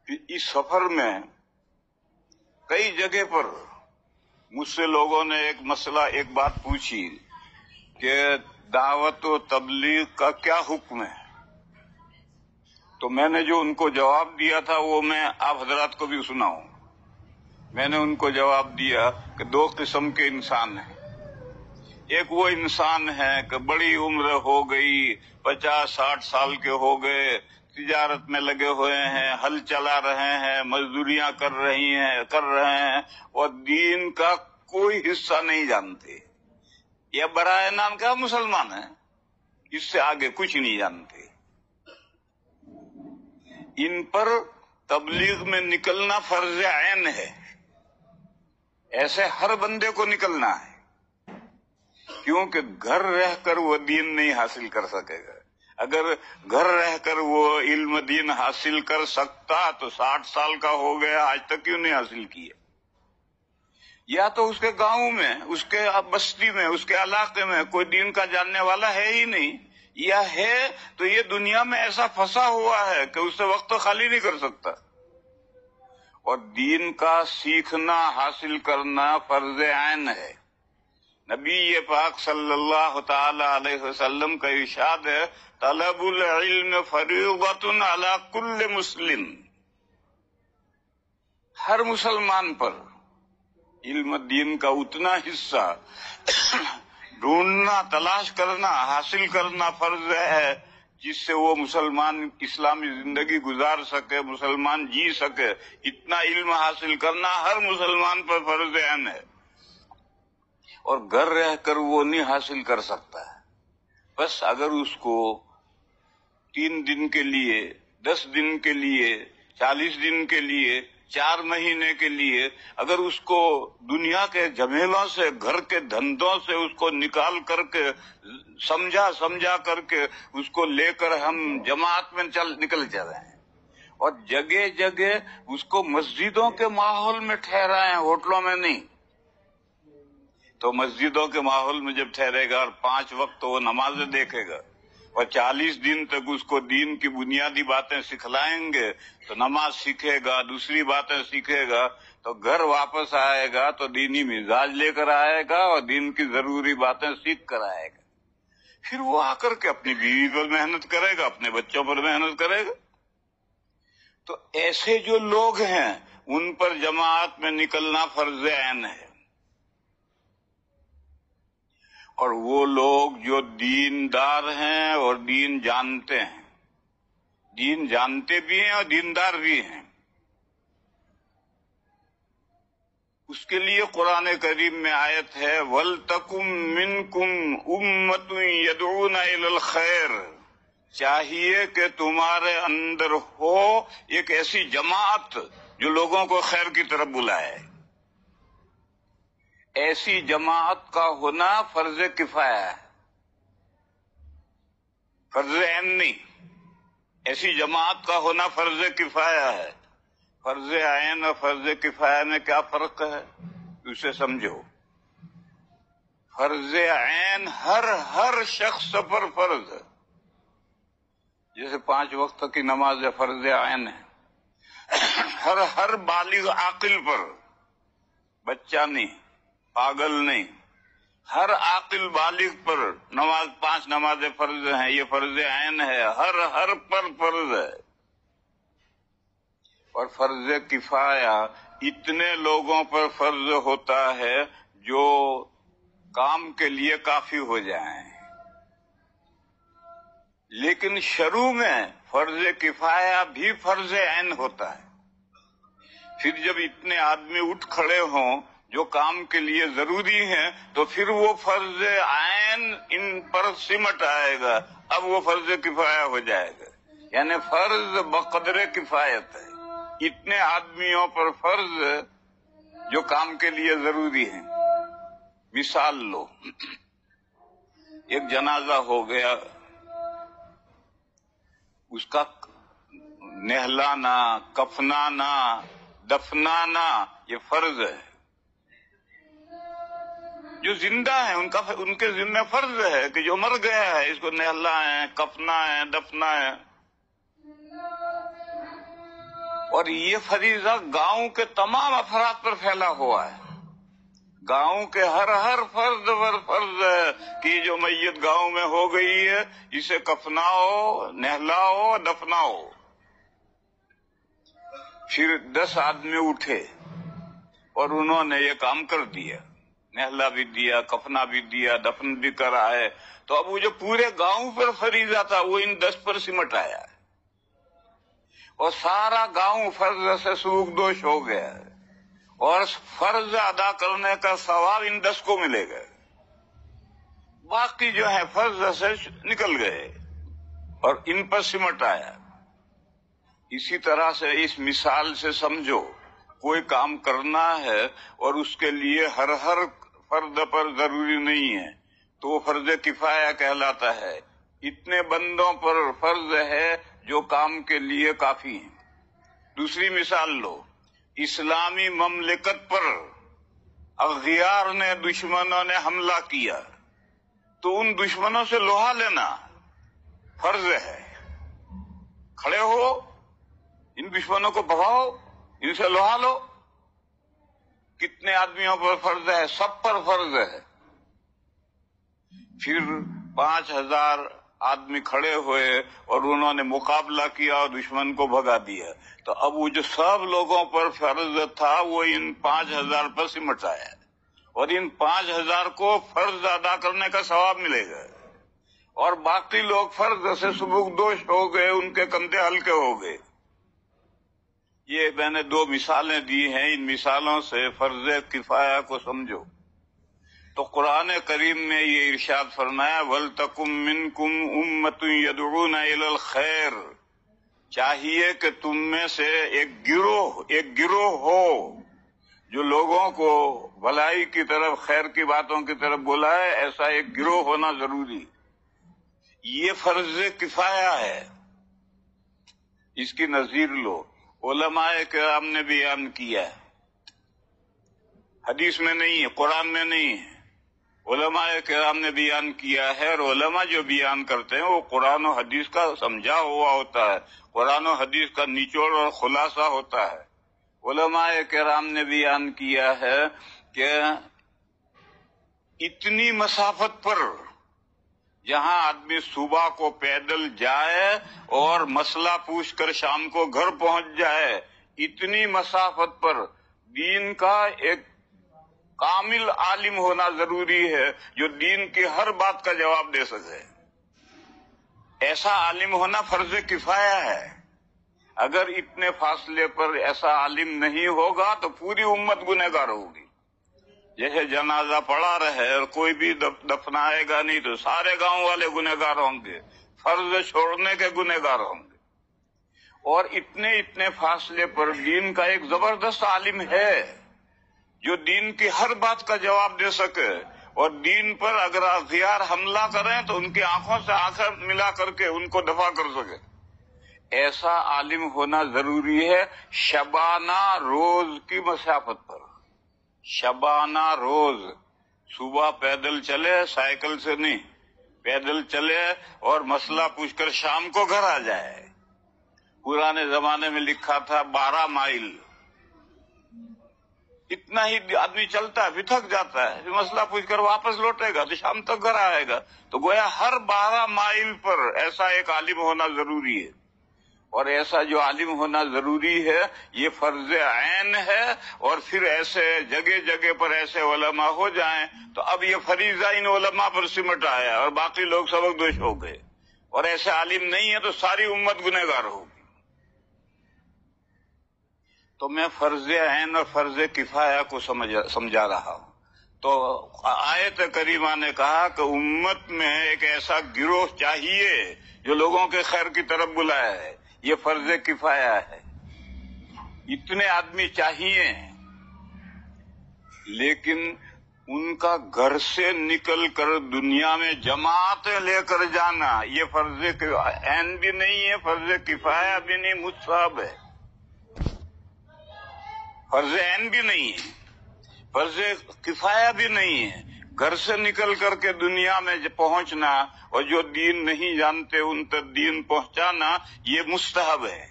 اس سفر میں کئی جگہ پر مجھ سے لوگوں نے ایک بات پوچھی کہ دعوت و تبلیغ کا کیا حکم ہے، تو میں نے جو ان کو جواب دیا تھا وہ میں آپ حضرات کو بھی سناؤں۔ میں نے ان کو جواب دیا کہ دو قسم کے انسان ہیں۔ ایک وہ انسان ہے کہ بڑی عمر ہو گئی، 50-60 سال کے ہو گئے، تجارت میں لگے ہوئے ہیں، ہل چلا رہے ہیں، مزدوریاں کر رہے ہیں اور دین کا کوئی حصہ نہیں جانتے۔ یہ برائے نام کیا مسلمان ہیں، اس سے آگے کچھ نہیں جانتے۔ ان پر تبلیغ میں نکلنا فرض عین ہے، ایسے ہر بندے کو نکلنا ہے، کیونکہ گھر رہ کر وہ دین نہیں حاصل کر سکے گا۔ اگر گھر رہ کر وہ علم دین حاصل کر سکتا تو 60 سال کا ہو گیا، آج تک کیوں نہیں حاصل کیا؟ یا تو اس کے گاؤں میں، اس کے بستی میں، اس کے علاقے میں کوئی دین کا جاننے والا ہے ہی نہیں، یا ہے تو یہ دنیا میں ایسا پھنسا ہوا ہے کہ اس سے وقت خالی نہیں کر سکتا۔ اور دین کا سیکھنا حاصل کرنا فرض عین ہے۔ نبی پاک صلی اللہ تعالی علیہ وسلم کا ارشاد ہے، طلب العلم فریضۃ علی کل مسلم۔ ہر مسلمان پر علم دین کا اتنا حصہ ڈھونڈنا، تلاش کرنا، حاصل کرنا فرض ہے جس سے وہ مسلمان اسلامی زندگی گزار سکے، مسلمان جی سکے۔ اتنا علم حاصل کرنا ہر مسلمان پر فرض عین ہے، اور گھر رہ کر وہ نہیں حاصل کر سکتا ہے۔ بس اگر اس کو 3 دن کے لیے، 10 دن کے لیے، 40 دن کے لیے، 4 مہینے کے لیے اگر اس کو دنیا کے جھمیلوں سے، گھر کے دھندوں سے اس کو نکال کر کے، سمجھا کر کے اس کو لے کر ہم جماعت میں نکل چلے ہیں، اور جگہ جگہ اس کو مسجدوں کے ماحول میں ٹھہرائیں، ہوٹلوں میں نہیں، تو مسجدوں کے ماحول میں جب ٹھہرے گا اور 5 وقت وہ نمازیں دیکھے گا اور 40 دن تک اس کو دین کی بنیادی باتیں سکھلائیں گے تو نماز سیکھے گا، دوسری باتیں سیکھے گا، تو گھر واپس آئے گا تو دینی مزاج لے کر آئے گا اور دین کی ضروری باتیں سیکھ کر آئے گا۔ پھر وہ آ کر کے اپنی بیوی پر محنت کرے گا، اپنے بچوں پر محنت کرے گا۔ تو ایسے جو لوگ ہیں ان پر جماعت میں نکلنا فرض عین ہے، اور وہ لوگ جو دیندار ہیں اور دین جانتے ہیں، دین جانتے بھی ہیں اور دیندار بھی ہیں، اس کے لیے قرآن کریم میں آیت ہے، وَلْتَكُمْ مِنْكُمْ أُمَّةٌ يَدْعُونَ إِلَى الْخَيْرِ۔ چاہیے کہ تمہارے اندر ہو ایک ایسی جماعت جو لوگوں کو خیر کی طرف بلائے۔ ایسی جماعت کا ہونا فرض کفایہ ہے، فرض عین نہیں۔ ایسی جماعت کا ہونا فرض کفایہ ہے۔ فرض عین اور فرض کفایہ میں کیا فرق ہے اسے سمجھو۔ فرض عین ہر شخص پر فرض ہے، جیسے 5 وقت کی نماز فرض عین ہے، ہر بالغ عاقل پر، بچہ نہیں، پاگل نہیں، ہر عاقل بالغ پر 5 نمازیں فرض ہیں، یہ فرض عین ہے، ہر پر فرض ہے۔ اور فرض کفایہ اتنے لوگوں پر فرض ہوتا ہے جو کام کے لیے کافی ہو جائیں، لیکن شروع میں فرض کفایہ بھی فرض عین ہوتا ہے۔ پھر جب اتنے آدمی اٹھ کھڑے ہوں جو کام کے لیے ضروری ہیں تو پھر وہ فرض عین ان پر سمٹ آئے گا، اب وہ فرض کفایہ ہو جائے گا۔ یعنی فرض بقدر کفایت ہے، اتنے آدمیوں پر فرض جو کام کے لیے ضروری ہیں۔ مثال لو، ایک جنازہ ہو گیا، اس کا نہلانا، کفنانا، دفنانا یہ فرض ہے۔ جو زندہ ہیں ان کے ذمہ فرض ہے کہ جو مر گیا ہے اس کو نہلائیں، کفنائیں، دفنائیں۔ اور یہ فریضہ گاؤں کے تمام افراد پر پھیلا ہوا ہے. گاؤں کے ہر فرد پر فرض ہے کہ جو میت گاؤں میں ہو گئی ہے اسے کفناؤ، نہلاؤ، دفناؤ. پھر 10 آدمی اٹھے اور انہوں نے یہ کام کر دیا، نہلا بھی دیا، کفنا بھی دیا، دفن بھی کرا ہے. تو اب وہ جو پورے گاؤں پر فریضہ تھا وہ ان 10 پر سمٹ آیا ہے اور سارا گاؤں فرض سے سلوک ہو گیا ہے اور فرض ادا کرنے کا ثواب ان 10 کو ملے گا. باقی جو ہے فرض سے نکل گئے اور ان پر سمٹ آیا. اسی طرح سے اس مثال سے سمجھو کوئی کام کرنا ہے اور اس کے لیے ہر فرد پر ضروری نہیں ہے تو وہ فرض کفایہ کہلاتا ہے. اتنے بندوں پر فرض ہے جو کام کے لیے کافی ہیں. دوسری مثال لو، اسلامی مملکت پر اغیار نے، دشمنوں نے حملہ کیا تو ان دشمنوں سے لوہا لینا فرض ہے. کھڑے ہو، ان دشمنوں کو بھگاؤ، ان سے لوہا لو. کتنے آدمیوں پر فرض ہے؟ سب پر فرض ہے. پھر 5000 آدمی کھڑے ہوئے اور انہوں نے مقابلہ کیا اور دشمن کو بھگا دیا. تو اب وہ جو سب لوگوں پر فرض تھا وہ ان 5000 پر سمٹ آیا اور ان 5000 کو فرض ادا کرنے کا ثواب ملے گا اور باقی لوگ فرض سے سبکدوش ہو گئے، ان کے کندھے ہلکے ہو گئے. یہ میں نے 2 مثالیں دی ہیں، ان مثالوں سے فرض کفایہ کو سمجھو. تو قرآن کریم میں یہ ارشاد فرمایا وَلْتَكُمْ مِنْكُمْ أُمَّةٌ يَدْعُونَ إِلَى الْخَيْرِ، چاہیے کہ تم میں سے ایک گروہ ہو جو لوگوں کو بھلائی کی طرف، خیر کی باتوں کی طرف بلائے. ایسا ایک گروہ ہونا ضروری. یہ فرض کفایہ ہے. اس کی نظیر لو، علماء کرام نے بیان کیا ہے، حدیث میں نہیں ہے، قرآن میں نہیں ہے. علماء کرام نے بیان کیا ہے اور علماء جو بیان کرتے ہیں وہ قرآن و حدیث کا سمجھا ہوا ہوتا ہے، قرآن و حدیث کا نچوڑ اور خلاصہ ہوتا ہے. علماء کرام نے بیان کیا ہے کہ اتنی مسافت پر جہاں آدمی صبح کو پیدل جائے اور مسئلہ پوچھ کر شام کو گھر پہنچ جائے، اتنی مسافت پر دین کا ایک کامل عالم ہونا ضروری ہے جو دین کی ہر بات کا جواب دے سکے. ایسا عالم ہونا فرض کفایہ ہے. اگر اتنے فاصلے پر ایسا عالم نہیں ہوگا تو پوری امت گنہگار ہوگی. جیسے جنازہ پڑا رہے اور کوئی بھی دفنائے گا نہیں تو سارے گاؤں والے گنہگار ہوں گے، فرض چھوڑنے کے گنہگار ہوں گے. اور اتنے فاصلے پر دین کا ایک زبردست عالم ہے جو دین کی ہر بات کا جواب دے سکے اور دین پر اگر اغیار حملہ کریں تو ان کی آنکھوں سے آنکھیں ملا کر کے ان کو دفع کر سکے. ایسا عالم ہونا ضروری ہے. شبانہ روز کی مسافت پر، شبانہ روز صبح پیدل چلے، سائیکل سے نہیں، پیدل چلے اور مسئلہ پوچھ کر شام کو گھر آ جائے. پرانے زمانے میں لکھا تھا 12 مائل. اتنا ہی آدمی چلتا ہے، پھر تھک جاتا ہے، پھر مسئلہ پوچھ کر واپس لوٹے گا تو شام تک گھر آئے گا. تو گویا ہر 12 مائل پر ایسا ایک عالم ہونا ضروری ہے. اور ایسا جو عالم ہونا ضروری ہے یہ فرض عین ہے. اور پھر ایسے جگہ پر ایسے علماء ہو جائیں تو اب یہ فریضہ ان علماء پر سمٹ آیا اور باقی لوگ سبکدوش ہو گئے. اور ایسے عالم نہیں ہے تو ساری امت گنہگار ہوگی. تو میں فرض عین اور فرض کفایہ کو سمجھا رہا ہوں. تو آیت کریمہ نے کہا کہ امت میں ایک ایسا گروہ چاہیے جو لوگوں کے خیر کی طرف بلایا ہے. یہ فرض کفایہ ہے. اتنے آدمی چاہیے لیکن ان کا گھر سے نکل کر دنیا میں جماعتیں لے کر جانا یہ فرض عین بھی نہیں ہے، فرض کفایہ بھی نہیں، مستحب ہے. فرض عین بھی نہیں ہے، فرض کفایہ بھی نہیں ہے. گھر سے نکل کر کے دنیا میں پہنچنا اور جو دین نہیں جانتے ان تک دین پہنچانا یہ مستحب ہے.